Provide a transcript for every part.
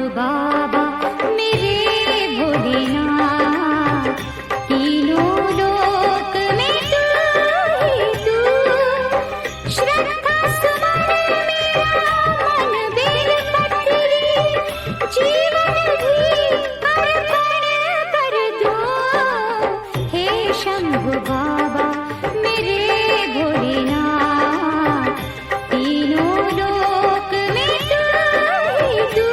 बाबा मेरे भोलेनाथ, तीनों लोक में तू ही तू। श्रद्धा सुमन मेरा मन बेलपत्री, जीवन भी अर्पण कर दो। हे शंभु बाबा मेरे भोलेनाथ, तीनों लोक में तू ही तू।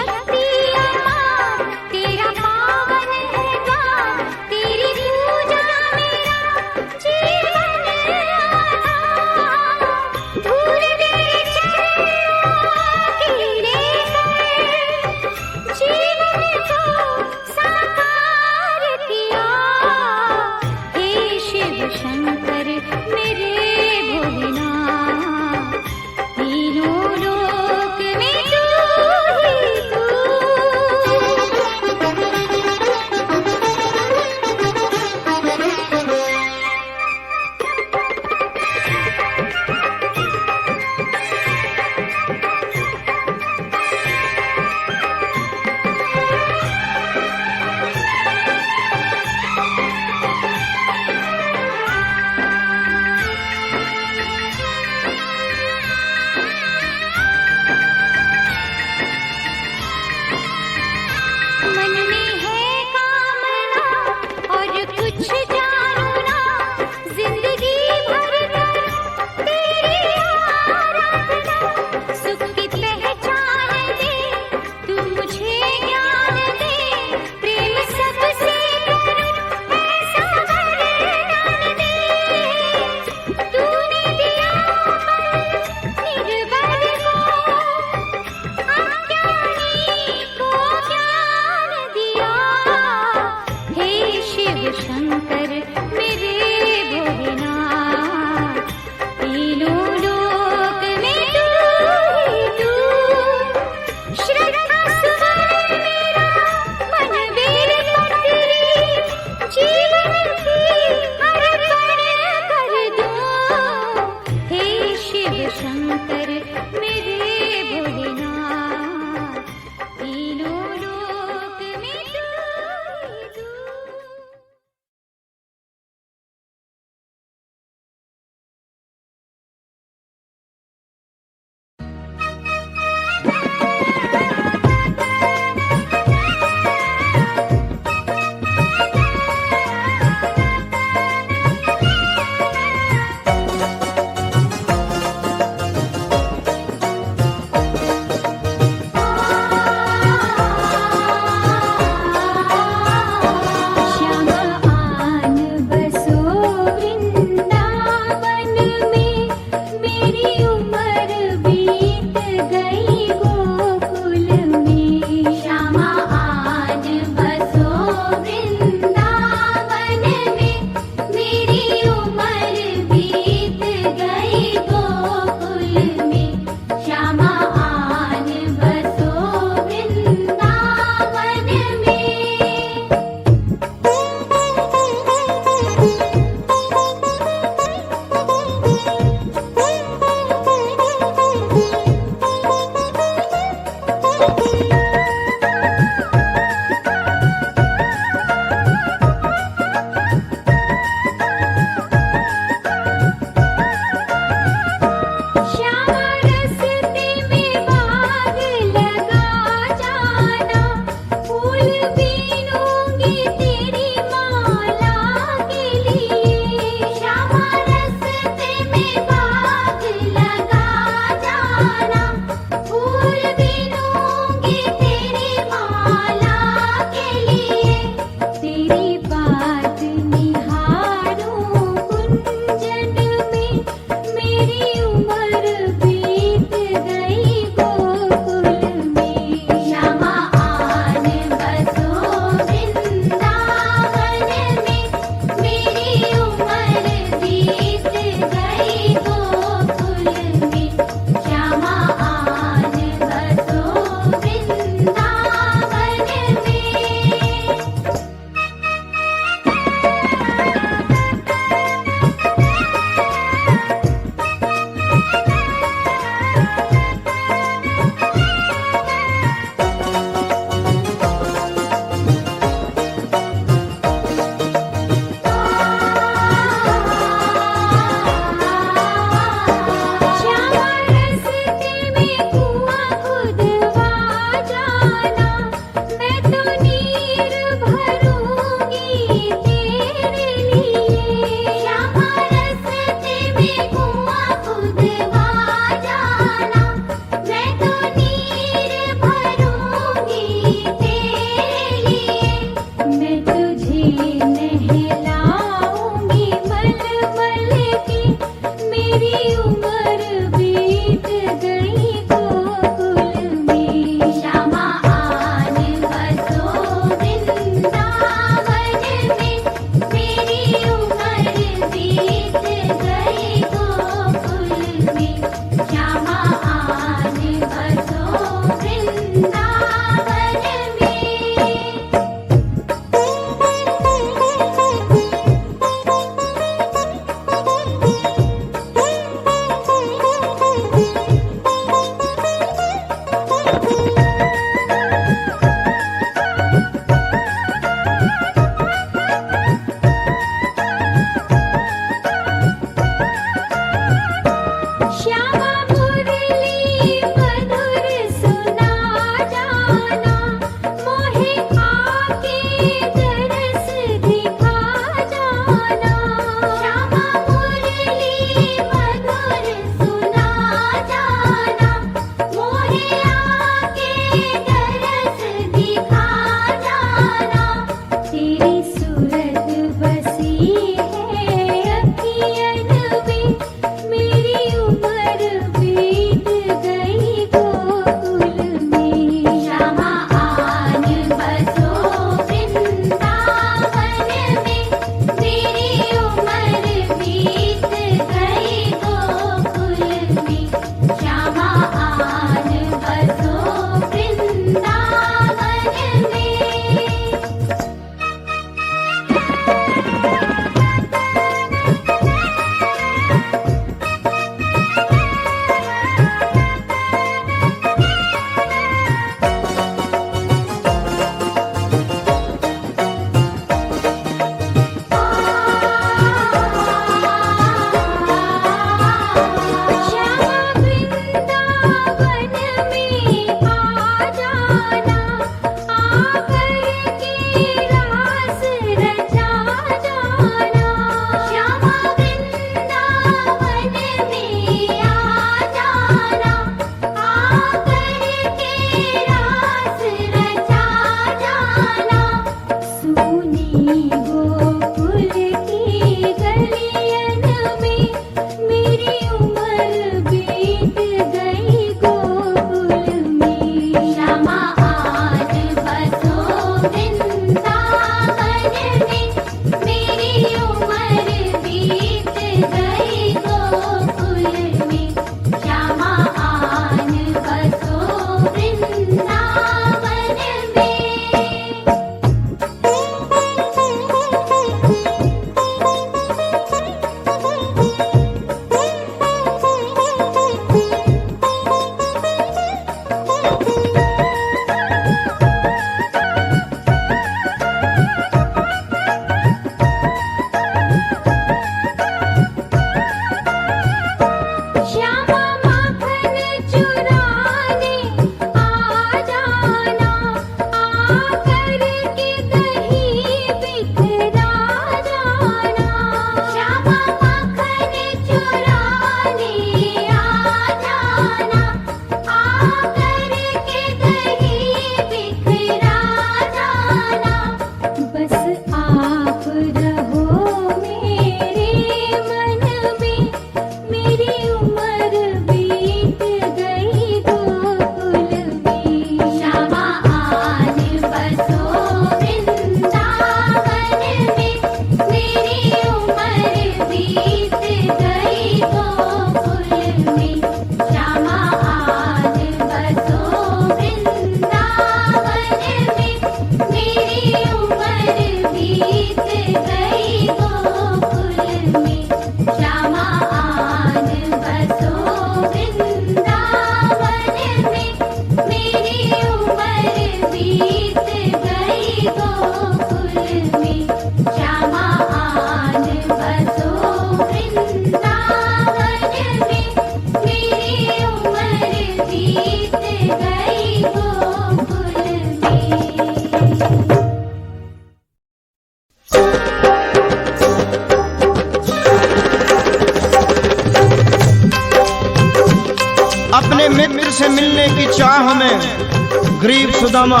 अपने मित्र से मिलने की चाह में गरीब सुदामा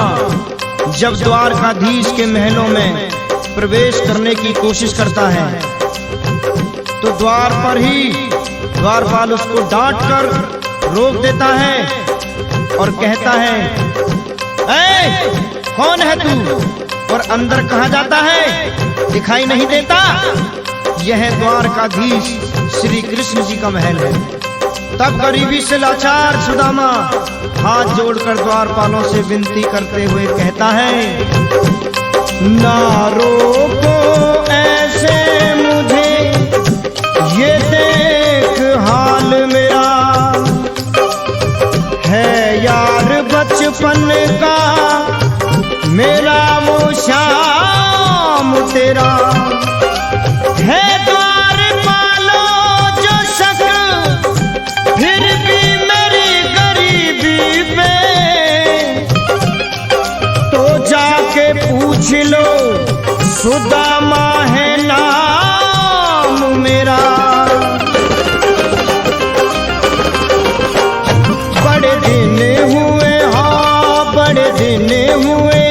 जब द्वारकाधीश के महलों में प्रवेश करने की कोशिश करता है तो द्वार पर ही द्वारपाल उसको डांट कर रोक देता है और कहता है, ऐ कौन है तू और अंदर कहाँ जाता है, दिखाई नहीं देता? यह द्वारकाधीश श्री कृष्ण जी का महल है। तब गरीबी से लाचार सुदामा हाथ जोड़कर द्वारपालों से विनती करते हुए कहता है, ना रोको ऐसे मुझे, ये देख हाल मेरा है यार बचपन का, मेरा वो शाम तेरा है द्वारपालो जो शक, फिर भी मेरी गरीबी पे तो जाके पूछ लो, सुदामा है नाम मेरा। बड़े दिन हुए, हाँ बड़े दिन हुए,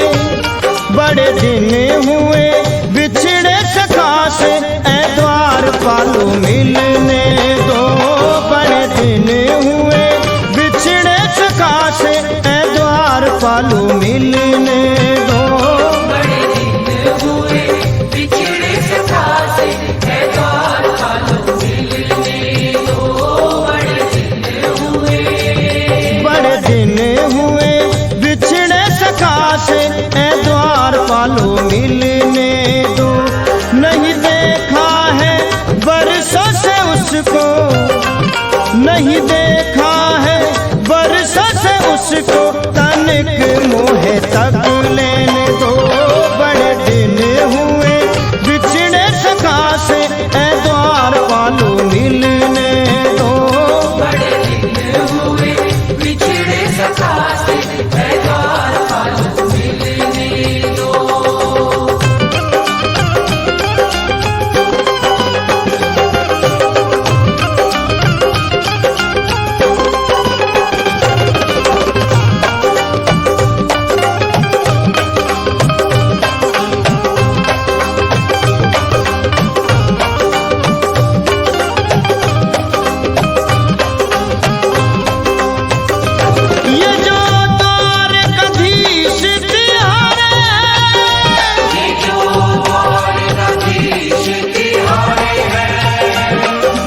बड़े दिन हुए बिछड़े सखा से, ऐ द्वारपालो मिलने दो। बड़े दिन हुए बिछड़े सखा से, ऐ द्वारपालो मिलने दो। बड़े दिन हुए बिछड़े सखा से, ऐ द्वारपालो मिलने दो। बड़े दिन हुए बिछड़े सखा से, ऐ द्वारपालो मिलने दो। नहीं देखा है बरसों से उसको, नहीं देखा है बरसों से उसको, तनिक मोहे तक लेने दो। बड़े दिन हुए बिछड़े सखा से, ऐ द्वारपालो मिलने दो। बड़े दिन हुए बिछड़े सखा से, ऐ द्वारपालो मिलने दो। ये जो द्वारकाधीश तिहारे, ये जो द्वारकाधीश तिहारे हैं,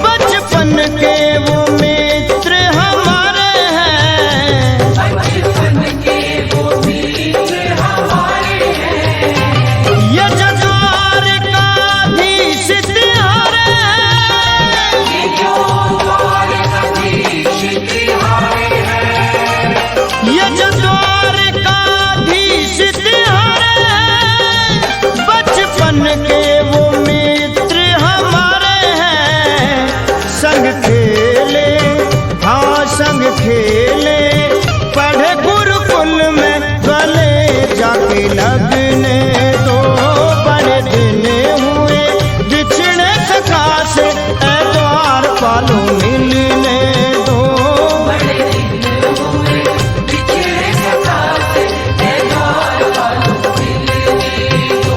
बचपन के वो मित्र हमारे हैं। बचपन के वो मित्र हमारे हैं। ये जो द्वारकाधीश तिहारे, ये जो द्वारकाधीश तिहारे हैं, ये जो द्वारकाधीश तिहारे, बचपन के वो मित्र हमारे हैं। संग खेले, हाँ संग खेले, पढ़े गुरुकुल में, गले जाके लगने दो। बड़े दिन हुए बिछड़े सखा से, ऐ द्वारपालो मिलने दो। बड़े दिन हुए बिछड़े सखा से, ऐ द्वारपालो मिलने दो।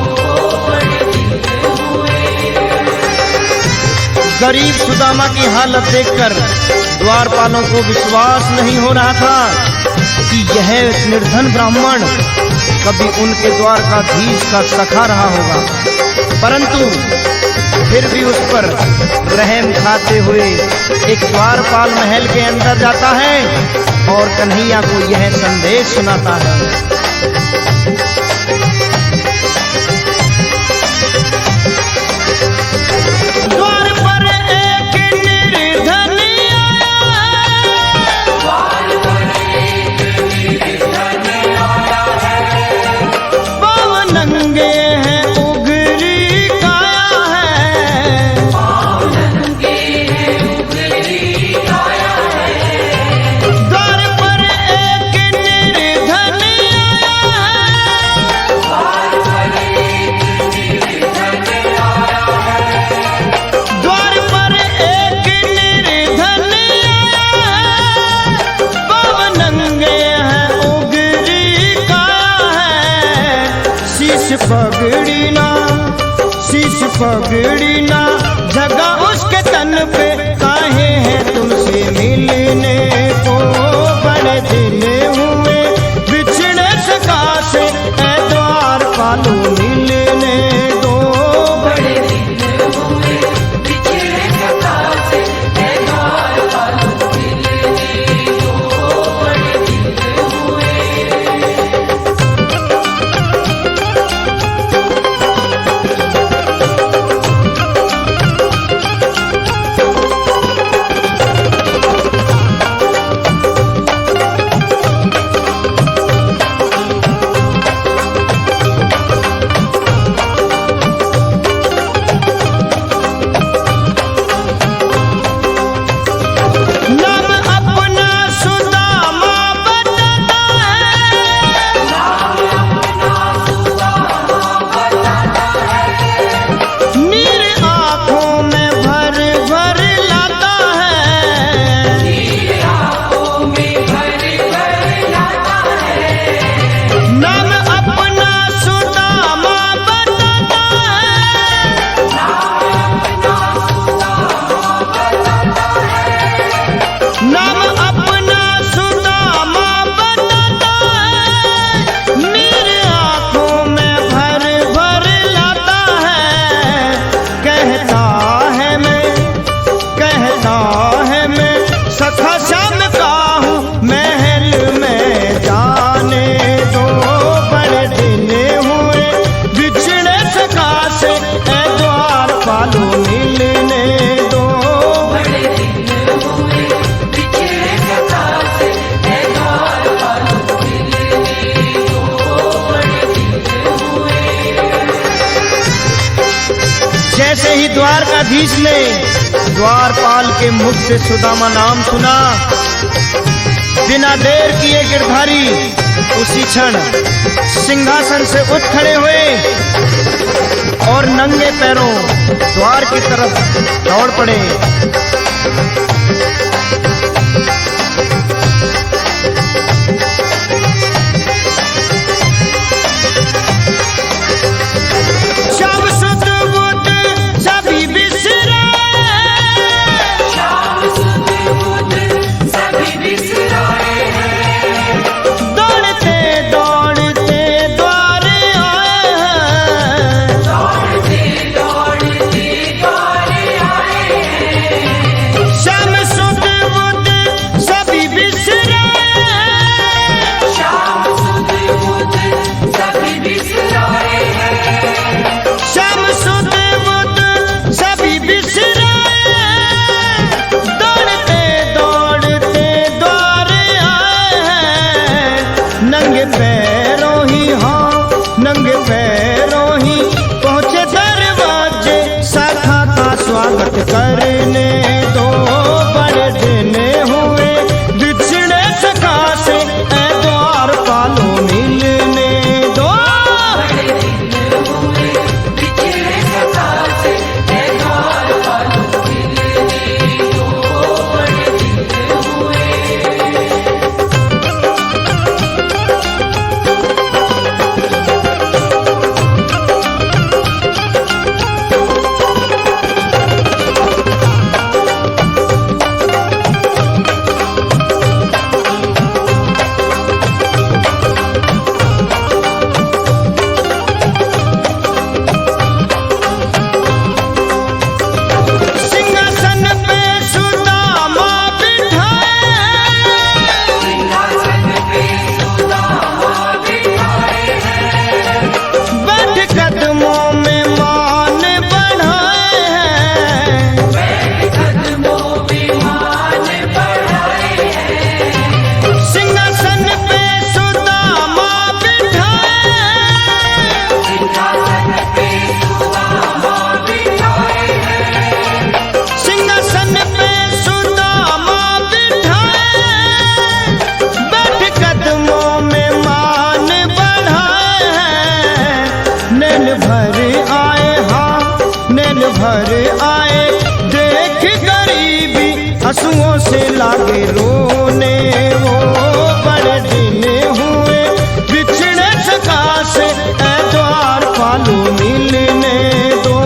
बड़े दिन हुए। गरीब सुदामा की हालत देखकर द्वारपालों को विश्वास नहीं हो रहा था कि यह निर्धन ब्राह्मण कभी उनके द्वारकाधीश का सखा रहा होगा, परंतु फिर भी उस पर रहम खाते हुए एक द्वारपाल महल के अंदर जाता है और कन्हैया को यह संदेश सुनाता है। द्वार पर एक निर्धनिया, द्वार पर एक निर्धन आया है, पाँव नंगे हैं उघरी काया है। पाँव नंगे हैं उघरी काया है। द्वार पर एक निर्धनिया, पगड़ी ना जगा उसके तन पे, काहे हैं तुमसे मिलने को बड़े दिन हुए बिछड़े सका से, ऐ द्वार पालो मिलने दो। बड़े दिन हुए बिछड़े सका से, ऐ द्वार पालो मिलने दो। बड़े दिन हुए। नाम अपना सुदामा बताता है, नीर आंखों में भर भर लाता है, आंखों में भर भर लाता है। नाम अपना सुदामा बताता है, नाम अपना सुदामा बताता है, नीर आंखों में भर भर लाता है। कहता है मैं सखा श्याम का हूँ, महल में जाने दो। बड़े दिन हुए बिछड़े सखा से, ऐ द्वार पालो मिलने दो। बड़े दिन हुए बिछड़े सका से, ऐ द्वार पालो मिलने दो। बड़े दिन हुए। जैसे ही द्वारकाधीश ने द्वारपाल के मुख से सुदामा नाम सुना, बिना देर किए गिरधारी उसी क्षण सिंहासन से उठ खड़े हुए और नंगे पैरों द्वार की तरफ दौड़ पड़े। श्याम सुध बुध सभी बिसराए, श्याम सुध बुध सभी बिसराए हैं। दौड़ते दौड़ते द्वार आए हैं, दौड़ते दौड़ते द्वार आए हैं। श्याम सुध बुध सभी बिसराए, श्याम सुध बुध सभी बिसराए हैं। श्याम सुध बुध सभी बिसराए, दौड़ते दौड़ते द्वार आए हैं। नंगे पैरों ही नंगे पैरों ही पहुँचे दरवाजे, सखा का स्वागत करने दो। बड़े दिन हुए बिछड़े सखा से, ऐ द्वार पालो मिलने दो। बड़े दिन हुए बिछड़े सका से, ऐ द्वार पालो मिलने दो। बड़े दिन हुए। सिंहासन पे सुदामा बिठाए, सिंहासन पे सुदामा बिठाए हैं। बैठ कदमों में मान बढ़ाए हैं, बैठ कदमों पे मान बढ़ाए हैं। सिंहासन पे सुदामा बिठाए, सिंहासन पे सुदामा बिठाए हैं। सिंहासन पे सुदामा बिठाए, बैठ कदमों में मान बढ़ाए हैं। नैन भर आए नैन भर आए, देख गरीबी हंसुओं से लागे रोने वो। बड़े दिन हुए बिछड़े सका से, ऐ द्वार पालो मिलने दो।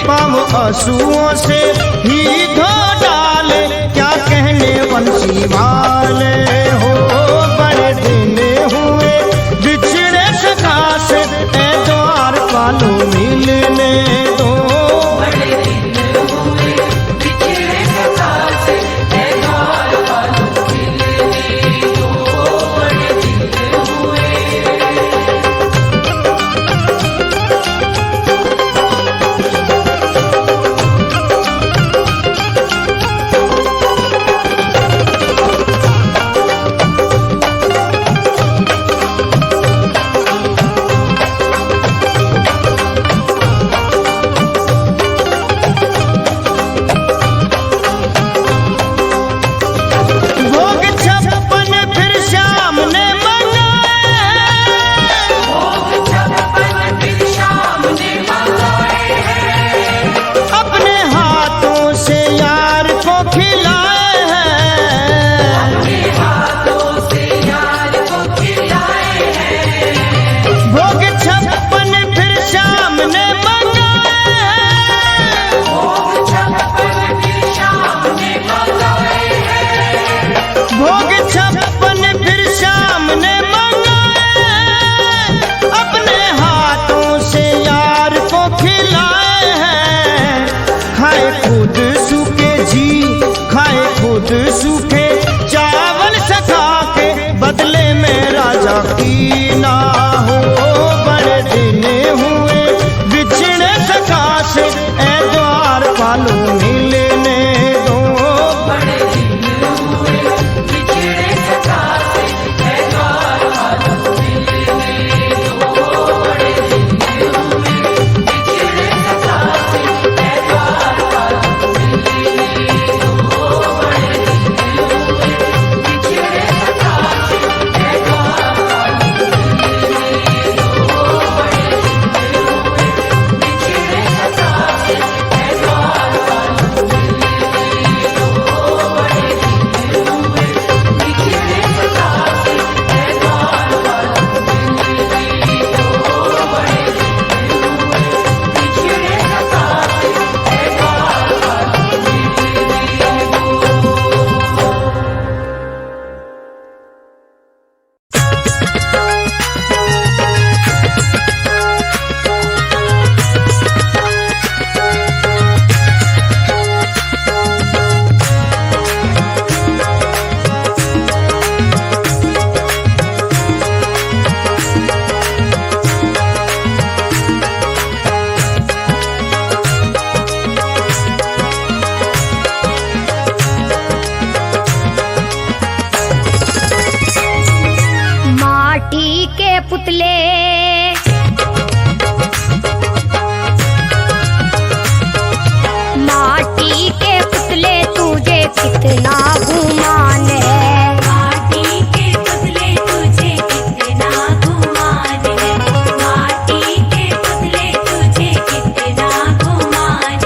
पाँव आंसुओं से ही धो डाले, क्या कहने वंशी वाले हो। बड़े दिन हुए बिछड़े सखा से, ए द्वार पालो मिलने दो। सूखे चावल सखा के बदले में राजा की ना हो। बड़े दिन हुए बिछड़े सखा से, ए द्वार पालो मिलने दो। बड़े दिन हुए बिछड़े सखा से, ए द्वार पालो मिलने दो। बड़े दिन हुए बिछड़े सखा से, ए द्वार पालो मिलने दो। तुझे कितना गुमान है। माटी के पुतले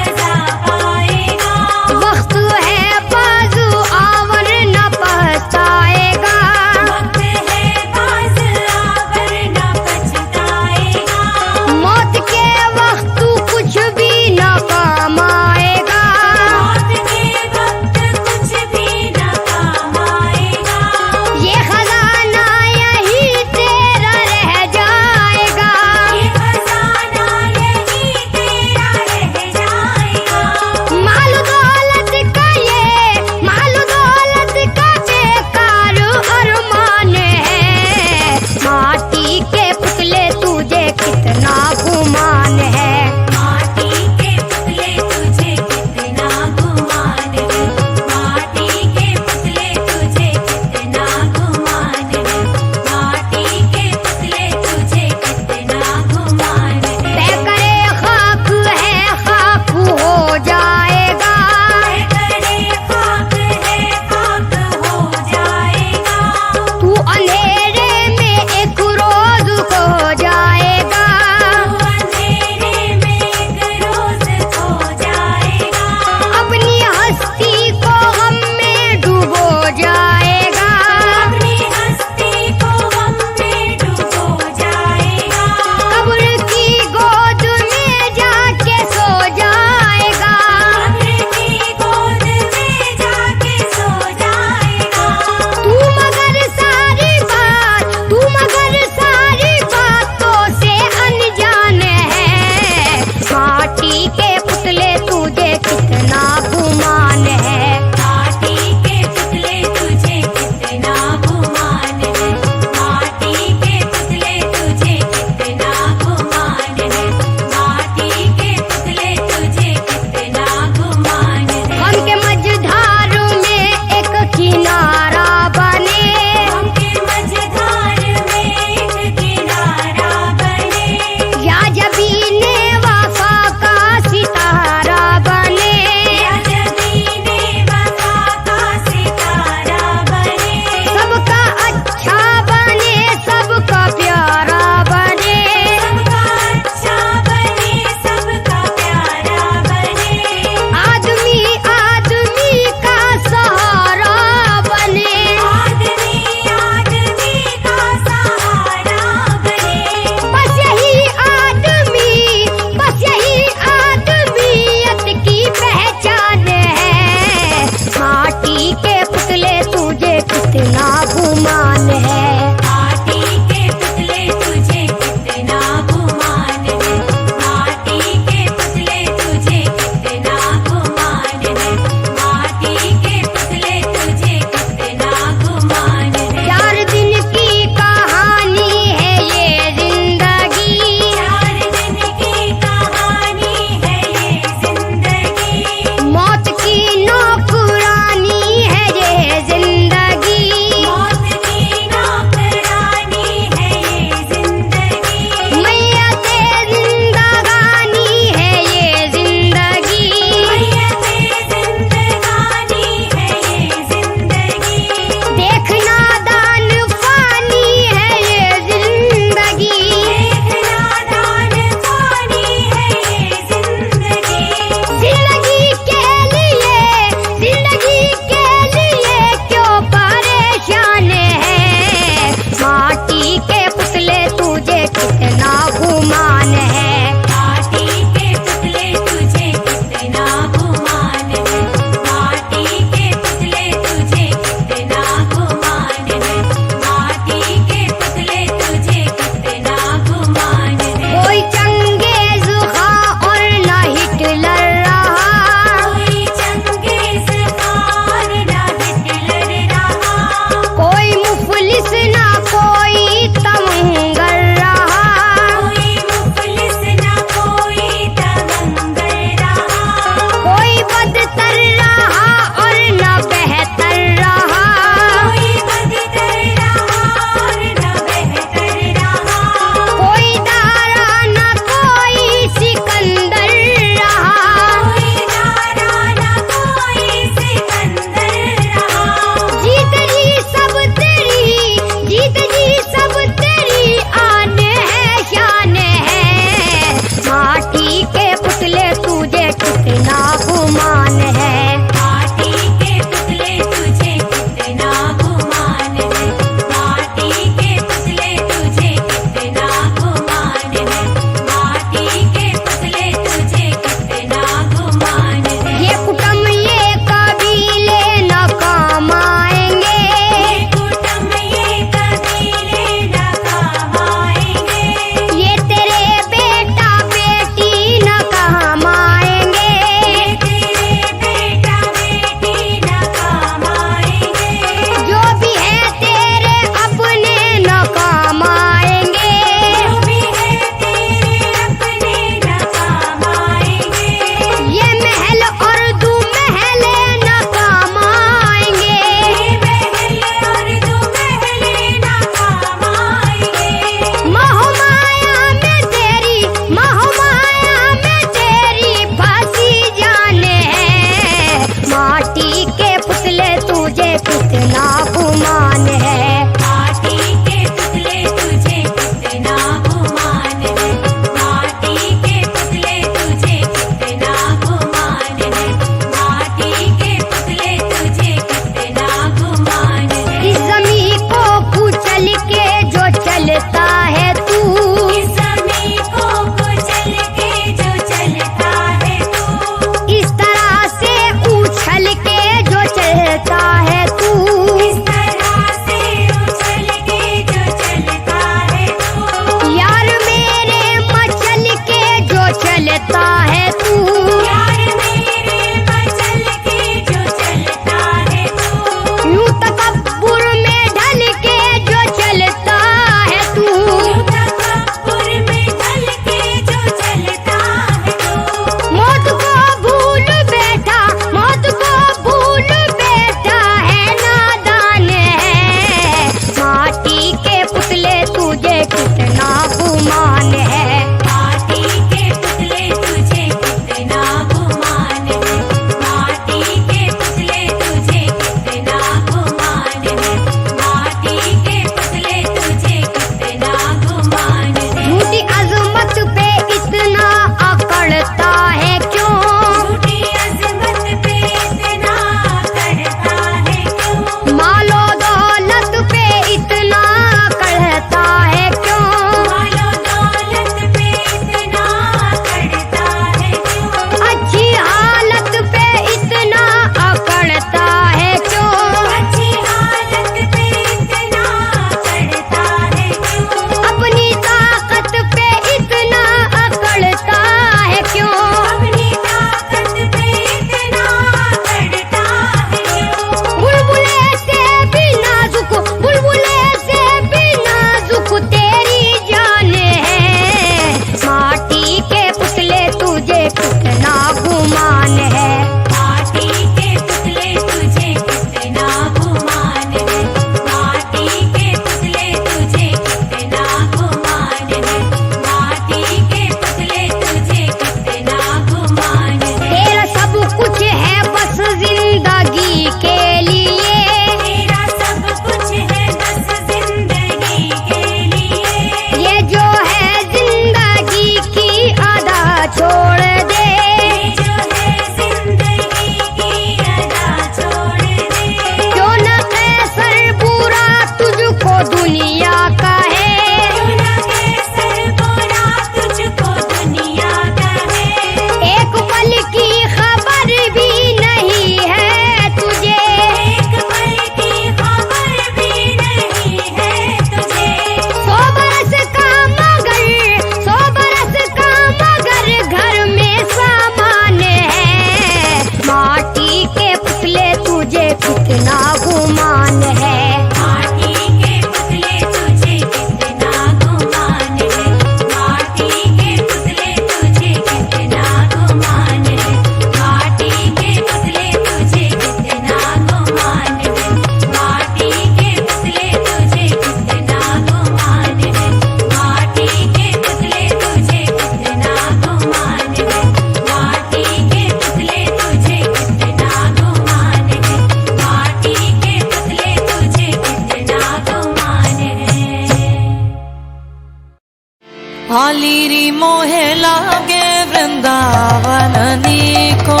हालीरी मोहे लागे वृंदावन नीको।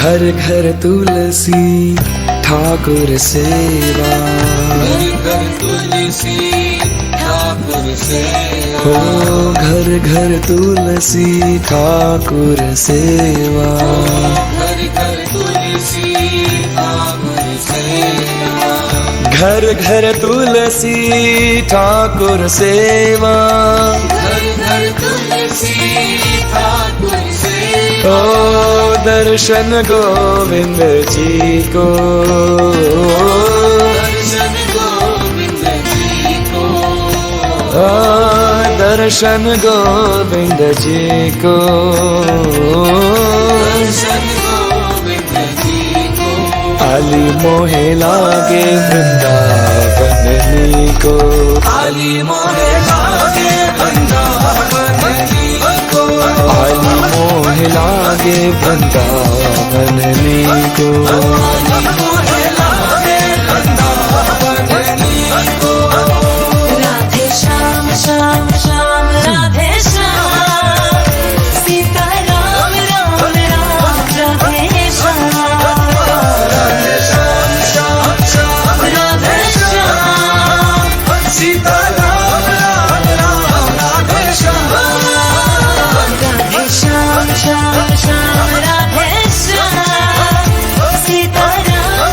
घर घर तुलसी ठाकुर सेवा, घर घर तुलसी ठाकुर सेवा, हो घर घर तुलसी ठाकुर सेवा, घर घर तुलसी ठाकुर सेवा, घर घर तुलसी ठाकुर सेवा, घर घर तुलसी ठाकुर सेवा। ओ दर्शन गोविंद जी को, दर्शन गोविंद जी को, दर्शन गोविंद जी को, दर्शन गोविंद जी को। आली मोहे लागे वृंदावन को, आली मोहे लागे वृंदावन को, आली मोहे लागे वृंदावन को, आली मोहे लागे वृंदावन को। Radhe Shyam Shyam Shyam Radhe Shyam, Sita Ram Ram Ram Radhe Shyam, Radhe Shyam Shyam Shyam Radhe Shyam, Sita Ram Ram Ram Radhe Shyam, Radhe Shyam Shyam Shyam Radhe Shyam, Sita Ram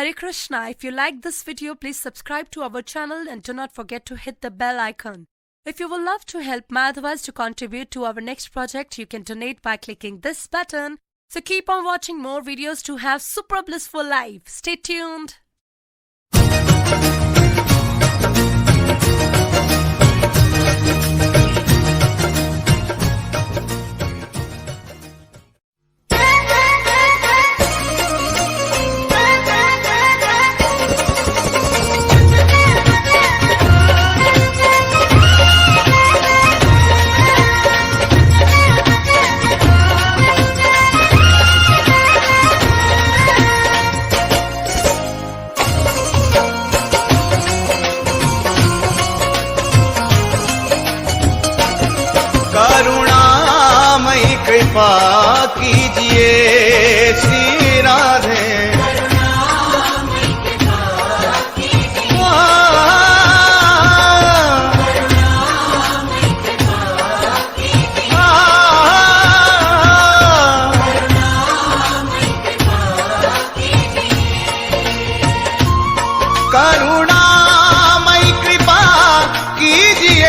Hare Krishna. If you like this video, please subscribe to our channel and do not forget to hit the bell icon. If you would love to help Madhavas to contribute to our next project, you can donate by clicking this button. So keep on watching more videos to have super blissful life. Stay tuned. करुणामयी कृपा कीजिए श्री राधे। करुणामयी कृपा कीजिए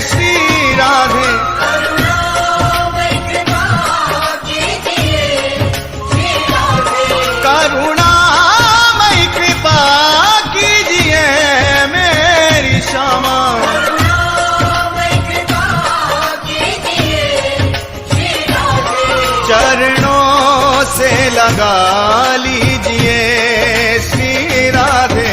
श्री राधे। करुणामयी कृपा कीजिए मेरी श्यामा। चरणों से लगा लीजिए श्री राधे।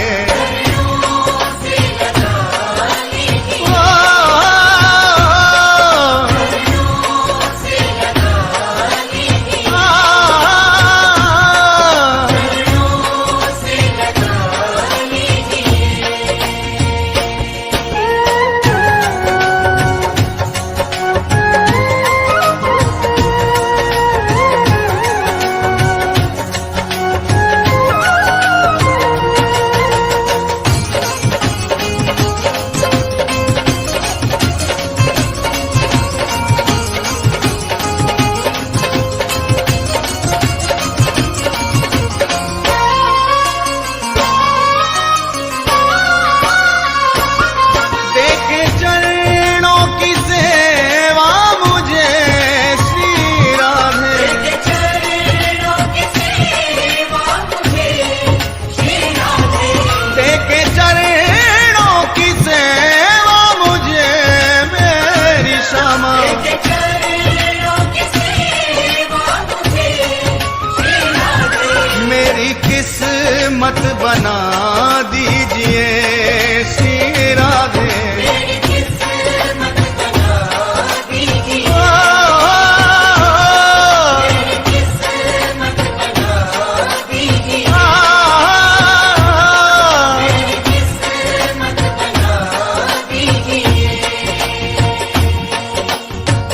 किस्मत बना दीजिए श्री राधे।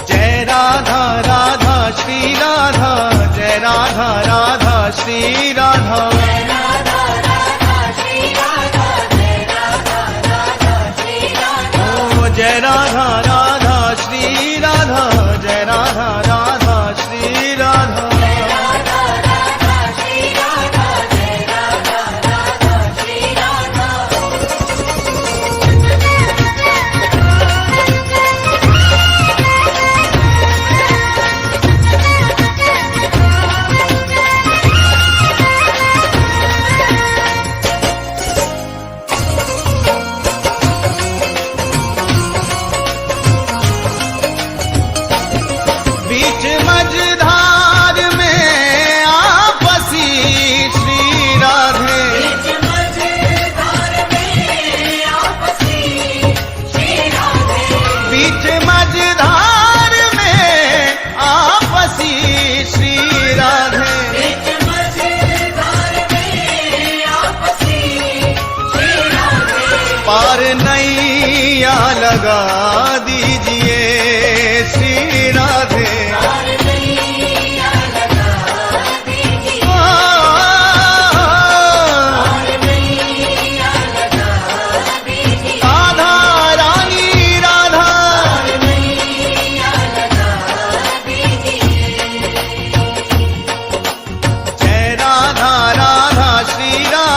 जय राधा राधा श्री राधा, जय राधा राधा श्री राधा। जय राधा राधा श्री राधा, जय राधा राधा श्री राधा। बीच मझधार में आपसी श्री राधे। बीच मझधार में आपसी श्री राधे। पार नैया लगा दीजिए श्री राधे। राधा रानी राधा, जय राधा राधा श्री राधा।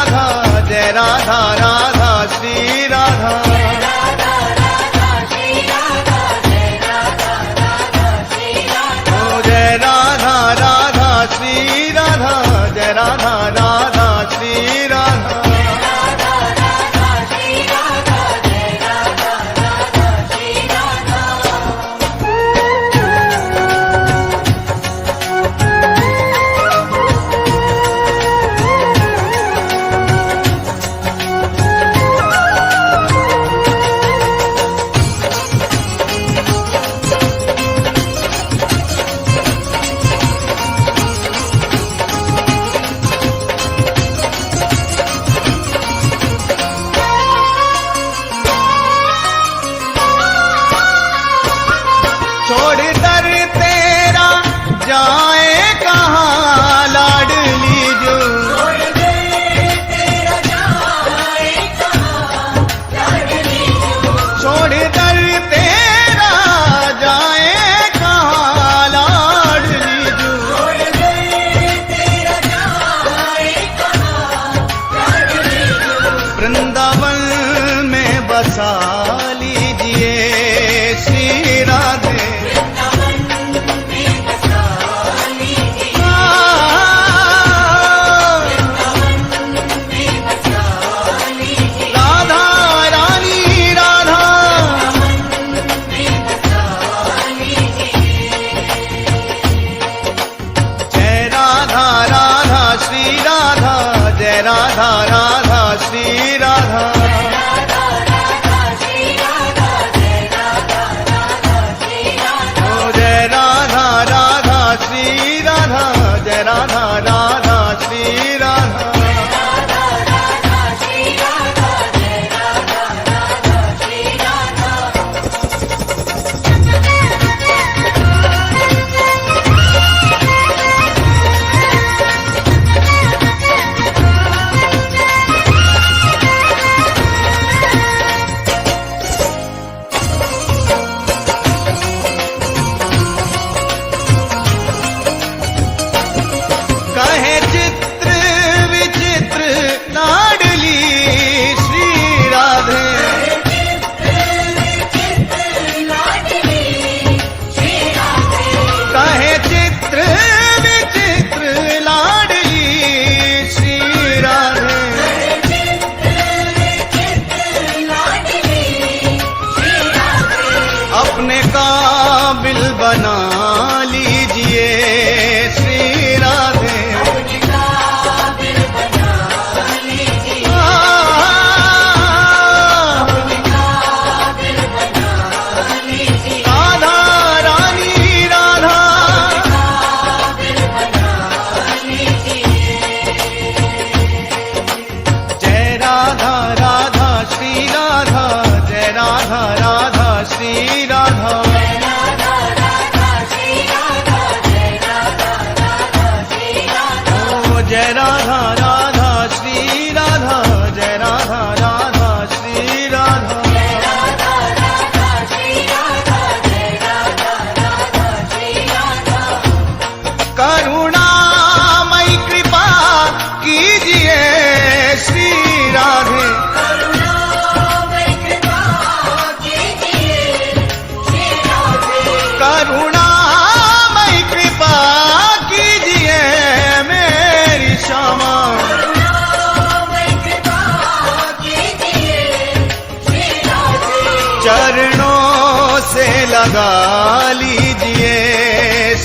लगा लीजिए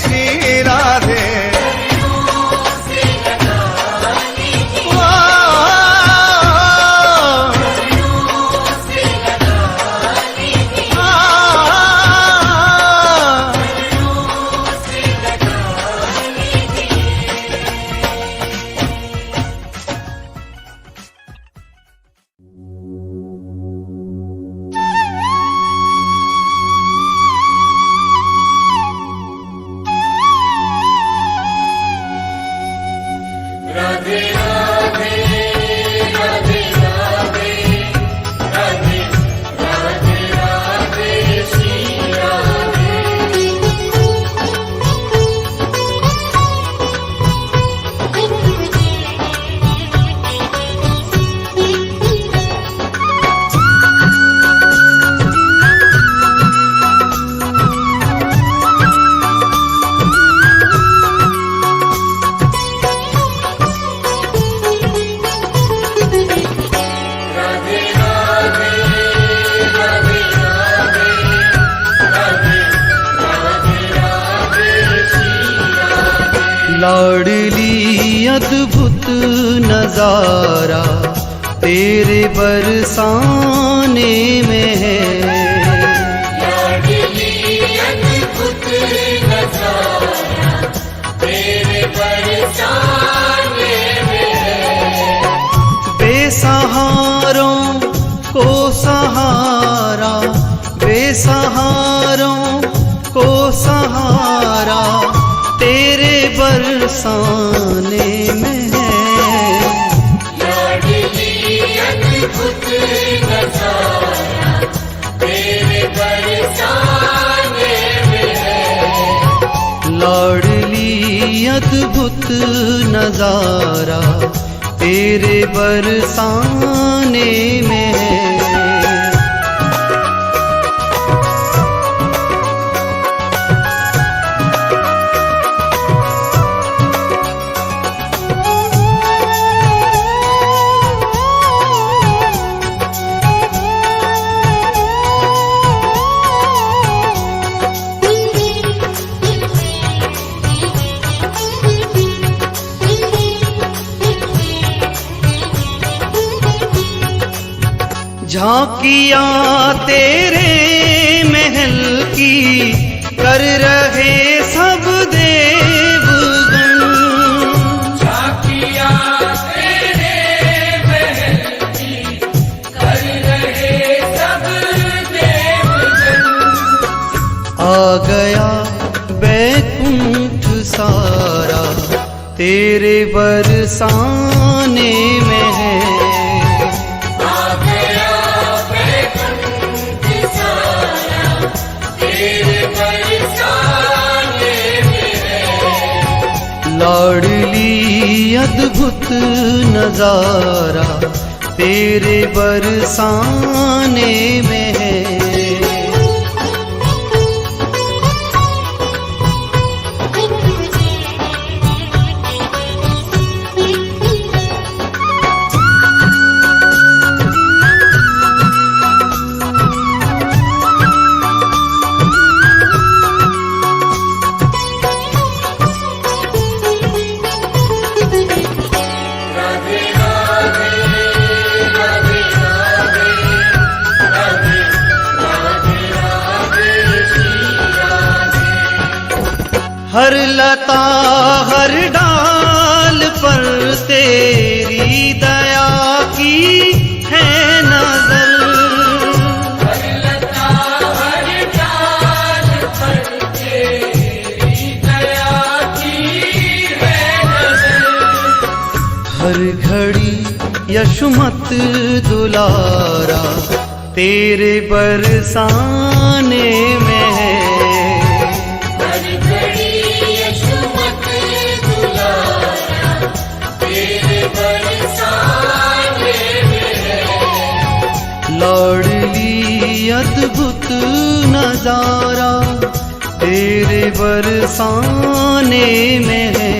श्री राधे। लाडली अद्भुत नजारा तेरे बरसाने में है। लाडली अद्भुत नजारा तेरे बरसाने में है। बेसहारों को सहारा, बेसहारों को सहारा तेरे बरसाने में है। लाडली अद्भुत नजारा तेरे बरसाने में है। लाडली अद्भुत नजारा तेरे बरसाने में है। झांकियां तेरे महल की कर रहे सब देवगण। झांकियां तेरे महल की कर रहे सब देवगण। आ गया बैकुंठ सारा तेरे बरसाने में है। लाडली अद्भुत नजारा तेरे बरसाने में है। हर लता हर डाल पर तेरी दया की है नजर। हर लता हर डाल पर तेरी दया की है नजर। हर घड़ी यशमत दुलारा तेरे बरसाने में है। लाडली अद्भुत नजारा तेरे बरसाने में है।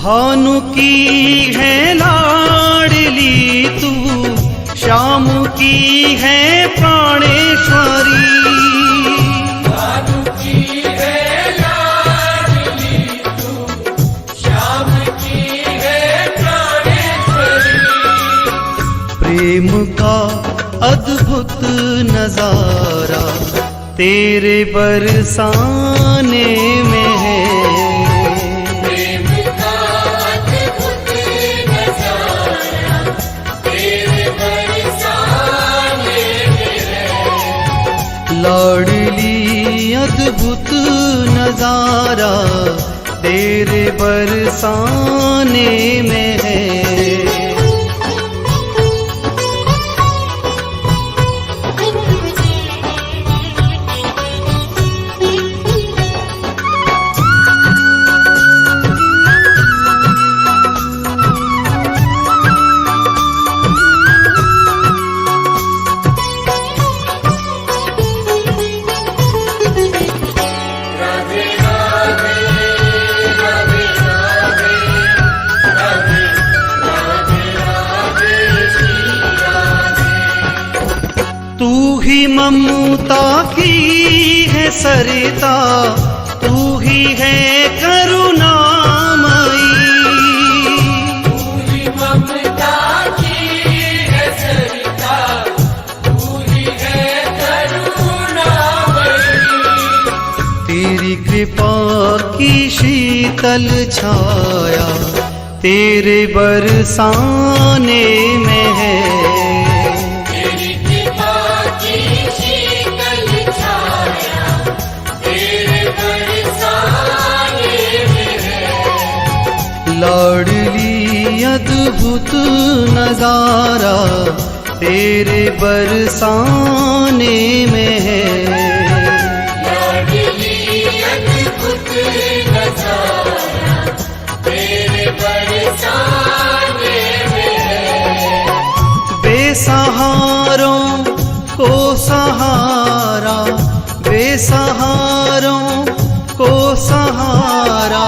भानु की है लाडली तू, श्याम की है प्राणेश्वरी। भानु की है लाडली तू, श्याम की है प्राणेश्वरी। प्रेम का अद्भुत नजारा तेरे बरसाने में है। प्रेम का अद्भुत नजारा तेरे बरसाने में है। लाडली अद्भुत नजारा तेरे बरसाने में है। तू ही ममता की है सरिता, तू ही है करुणामयी। तू ही ममता की है सरिता, तू ही है करुणामयी। तेरी कृपा की शीतल छाया तेरे बरसाने में है। तेरी कृपा की शीतल छाया तेरे बरसाने में है। लाडली अद्भुत नजारा तेरे बरसाने में है। लाडली अद्भुत नजारा तेरे बरसाने में है। बेसहारों को सहारा, बेसहारों को सहारा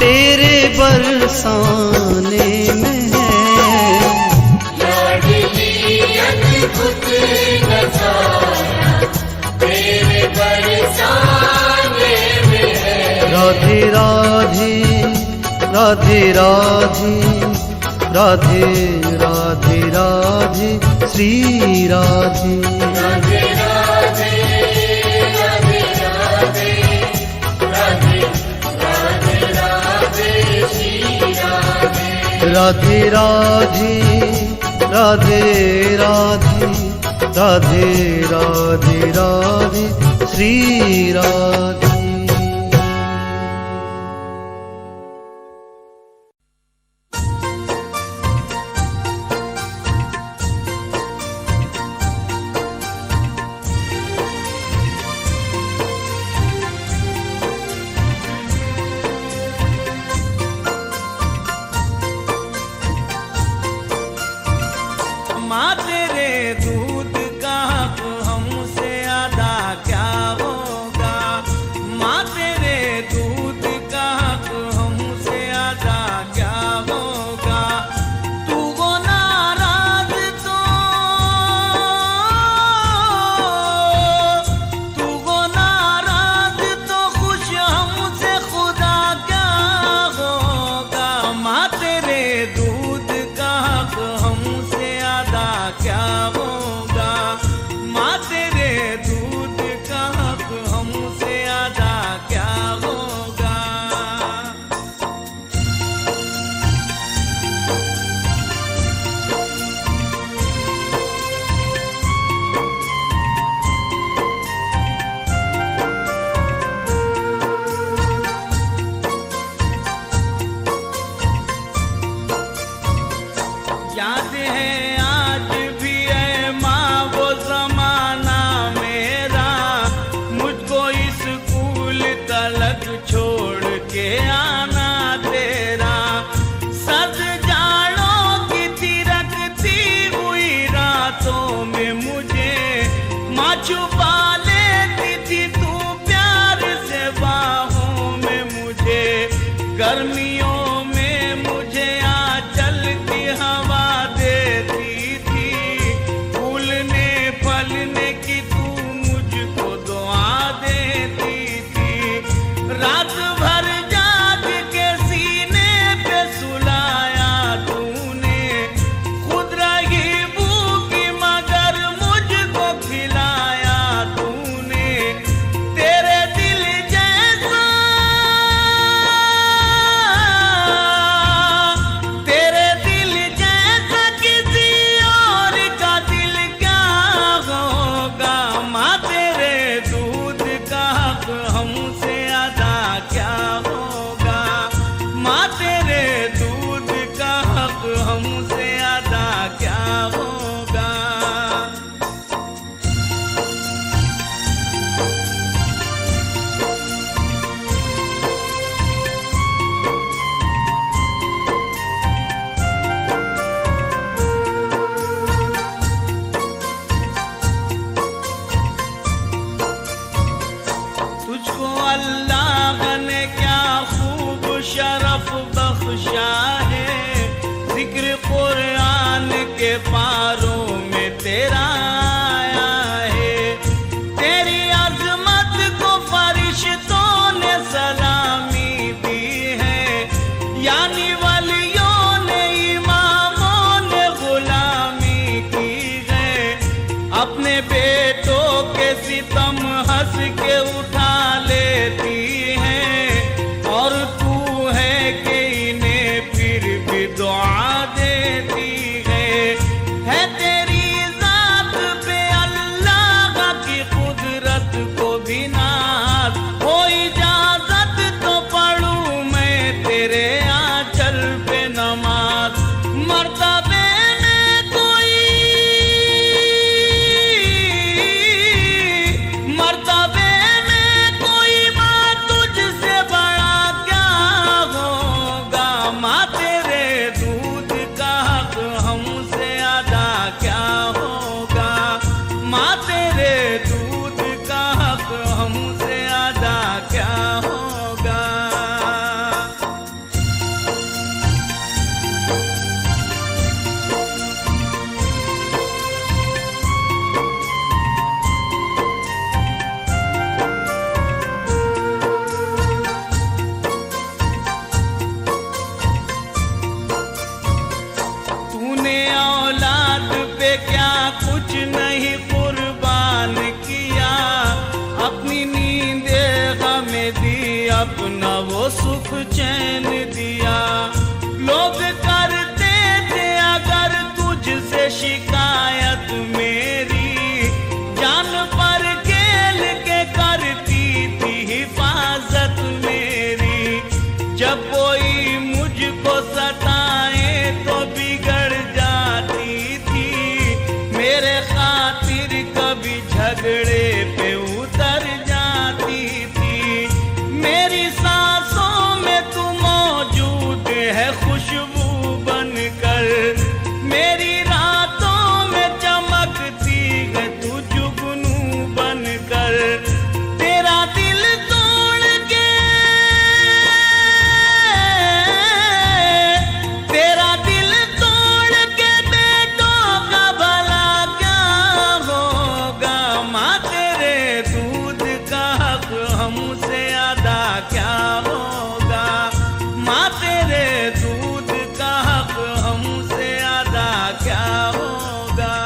तेरे बरसाने में है। लाडली अद्भुत नजारा तेरे बरसाने में है। राधे राधे राधे राधे राधे राधे राधे श्री राधे। राधे राधे राधे राधे राधे राधे राधे श्री राधे। राधे राधे राधे राधे राधे राधे राधे श्री राधे। माँ तेरे दूध का हक हमसे अदा क्या होगा। माँ तेरे दूध का हक हमसे अदा क्या होगा। तू वो नाराज तो, तू वो नाराज तो खुश हमसे खुदा क्या होगा। माँ तेरे दूध का हक हमसे अदा क्या होगा। माँ तेरे दूध का हक हमसे अदा क्या होगा। याद है आज भी है माँ वो जमाना मेरा, मुझको स्कूल तलक छोड़ के आना तेरा। सद जाड़ों की थिरकती हुई रातों में मुझे माँ छुपा लेती थी तू प्यार से बाहों में मुझे। गर्मियों में हक हमसे अदा क्या होगा। तुझको अल्लाह ने क्या खूब शरफ बख्शा है, जिक्र कुरान के पारों में तेरा आया है। तेरी अजमत को फरिश्तों ने सलामी दी है, यानी वलियों ने इमामों ने गुलामी की है। अपने बेटों के सितम हंस के उठा लेती हैं, और तू है कि इन्हें फिर भी दुआ देती है तेरी जात पे अल्लाह की कुदरत को भी नाज हो। इजाजत तो पढ़ूं मैं तेरे आंचल पे नमाज। मर्तबे में कोई मर्तबे कुछ नहीं कुर्बान किया, अपनी नींदे हमें दी, अपना वो सुख चैन दिया। लोग करते थे अगर तुझसे शिकायत मेरी, जान पर खेल के करती थी हिफाजत मेरी। जब कोई मुझको सताए तो बिगड़ जाती थी, मेरे खातिर कभी झगड़े पे उतर जाती थी। मेरी सांसों में तू मौजूद है खुशबू बनकर, मेरी रातों में चमकती है तू जुगनू बनकर। तेरा दिल तोड़ के तेरा दिल तोड़ के बेटों का भला क्या होगा। माँ तेरे दूध का हक हमसे अदा क्या होगा। माँ तेरे दूध का हक हमसे अदा क्या होगा।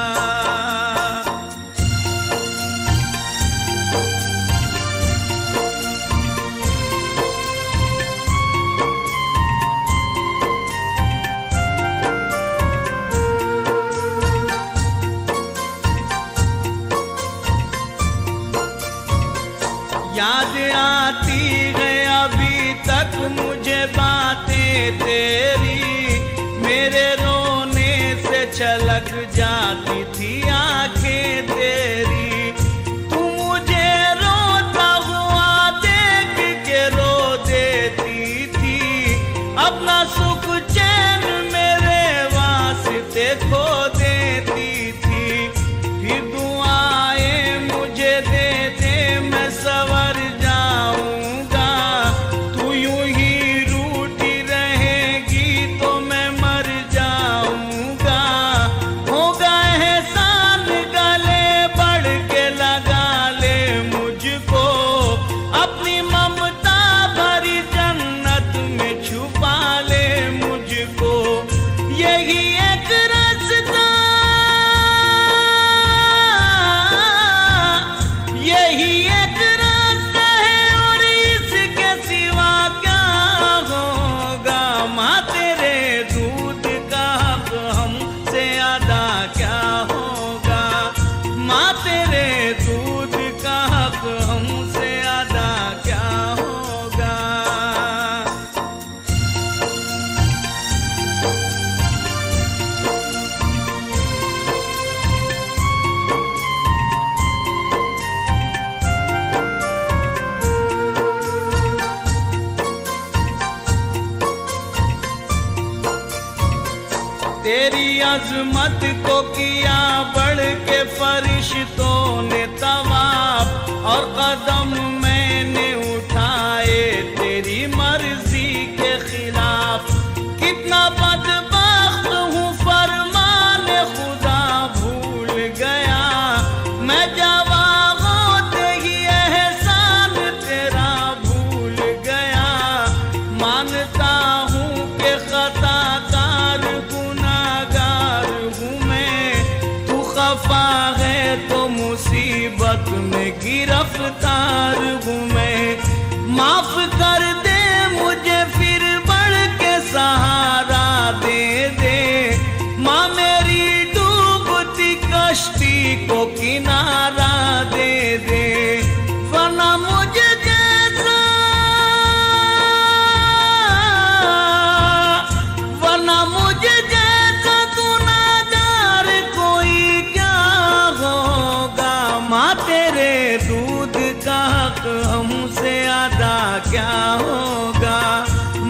याद आती है अभी तक मुझे बातें तेरी, मेरे रोने से छलक जाती थी आंखें तेरी। तू मुझे रोता हुआ देख के रो देती थी, अपना सुख चैन मेरे वास्ते खो देती थी। फिर दुआएं मुझे दे दे मैं सवर जाऊंगा, तू यूं ही रूठी रहेगी तो मैं मर जाऊंगा। होगा एहसान गले बढ़ के लगा ले मुझको, अपनी ममता भरी जन्नत में छुपा ले मुझको। तेरी अजमत को किया बढ़ के फरिश्तों ने तवाफ, और कदम मैंने उठाए तेरी मर्जी के खिलाफ। कितना बदबख्त हूँ फरमान खुदा भूल गया, मैं जवा होते ही एहसान तेरा भूल गया। मानता हूँ कि खताकार गुनाहगार हूँ मैं, तू खफा है तो मुसीबत में गिरफ्तार हूँ मैं। माफ कर दे मुझे फिर बढ़ के सहारा दे दे, माँ मेरी डूबती कश्ती को किनारा दे दे। वरना मुझे जैसा, वरना मुझे जैसा गुनाहगार कोई क्या होगा। माँ तेरे दूध का हक हमसे अदा क्या होगा,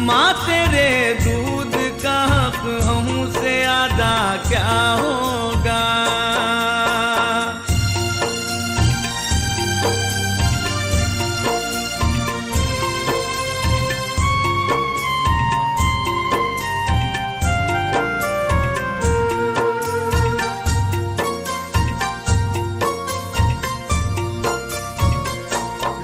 माँ तेरे दूध का हक हमसे अदा क्या होगा।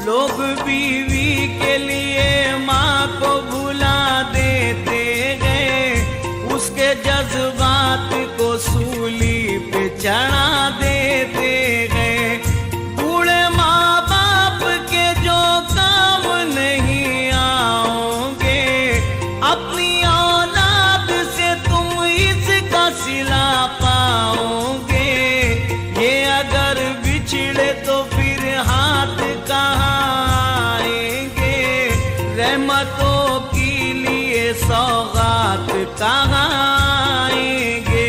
लोग बीवी के लिए माँ को भुला देते गए, उसके जज्बात को सूली पे चढ़ा देते गए। बूढ़े माँ बाप के जो काम नहीं आओगे, अपनी औलाद से तुम इसका सिला पाओगे। ये अगर बिछड़े तो फिर हाथ कहाँ आएंगे, रहमतों के लिए सौगात कहाँ आएंगे।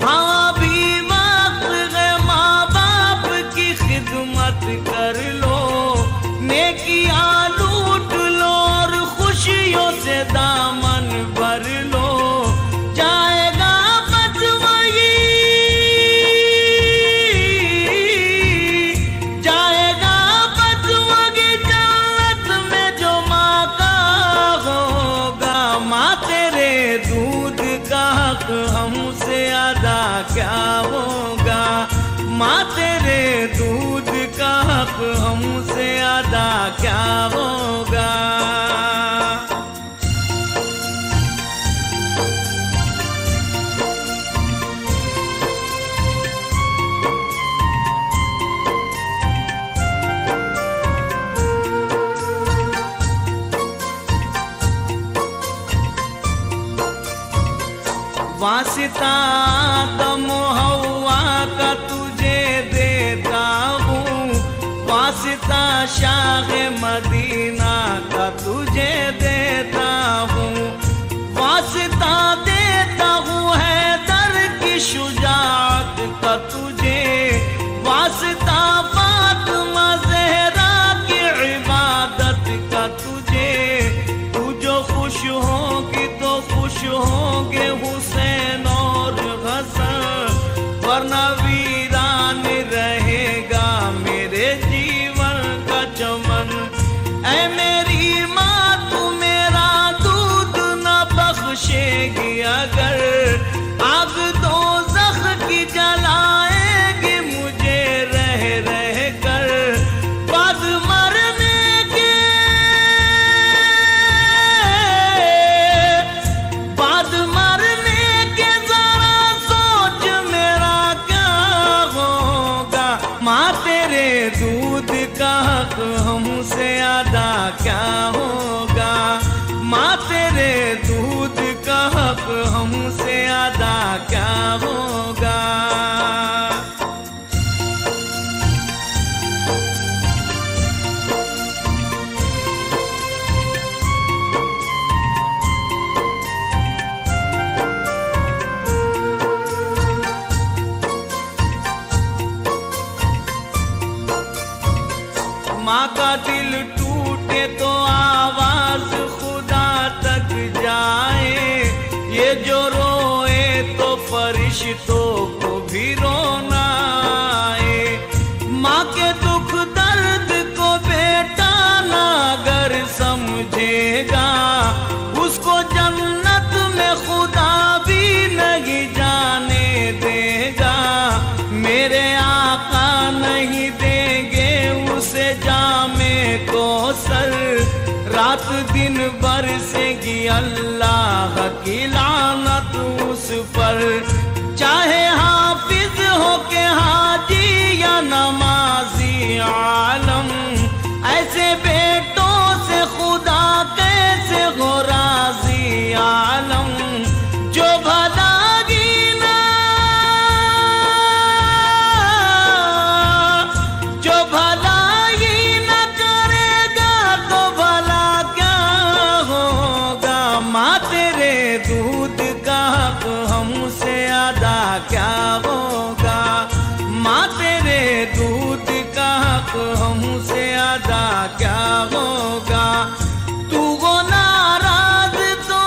हाँ भी वक्त है माँ बाप की खिदमत कर लो, नेकियां लूट लो और खुशियों से दामन भर लो। जाएगा बस वही, जाएगा बस वही जन्नत में जो माँ का होगा। माँ तेरे दूध का हक हमसे अदा क्या होगा, माँ तेरे दूध का हक हमसे अदा क्या होगा। वास्ता आदम हवा का तुझे देता हूँ, वास्ता शाह मदीना का तुझे देता हूँ। वास्ता देता हूँ हैदर की शुजाअत का तुझे, वास्ता फातिमा ज़हरा की इबादत का तुझे। तू जो खुश होगी तो खुश होंगे हुसैन और हसन, वरना वीरान रहेगा मेरे जीवन का चमन। ऐ मेरी माँ तू मेरा दूध न बख्शेगी अगर, आग दोज़ख की जलाएगी मुझे रह रह कर। बाद मरने के, बाद मरने के जरा सोच मेरा क्या होगा। माँ तेरे दूध का हक हमसे अदा क्या होगा, माँ तेरे दूध का हक हमसे अदा क्या होगा। माँ का दिल टूटे तो आवाज खुदा तक जाए, ये जो रोए रिश्तों को भी रोना आए। माँ के दुख दर्द को बेटा ना अगर समझेगा, उसको जन्नत में खुदा भी नहीं जाने देगा। मेरे आका नहीं देंगे उसे जामे को सर, रात दिन बरसेगी अल्लाह की लानत उस पर। चाहे हाफिज हो के हाजी या नमाजी आलम, ऐसे बेटों से खुदा कैसे हो राजी आलम। जो भलागी ना, जो भलाई न करेगा तो भला क्या होगा। माँ तेरे दूध का हक हमसे अदा क्या होगा। माँ तेरे दूध का हक हमसे अदा क्या होगा। तू वो नाराज तो,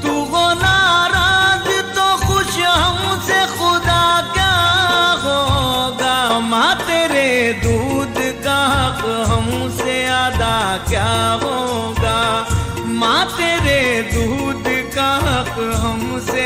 तू वो नाराज तो खुश हमसे खुदा क्या होगा। माँ तेरे दूध का हक हमसे अदा क्या होगा। माँ तेरे दूध का हक हमसे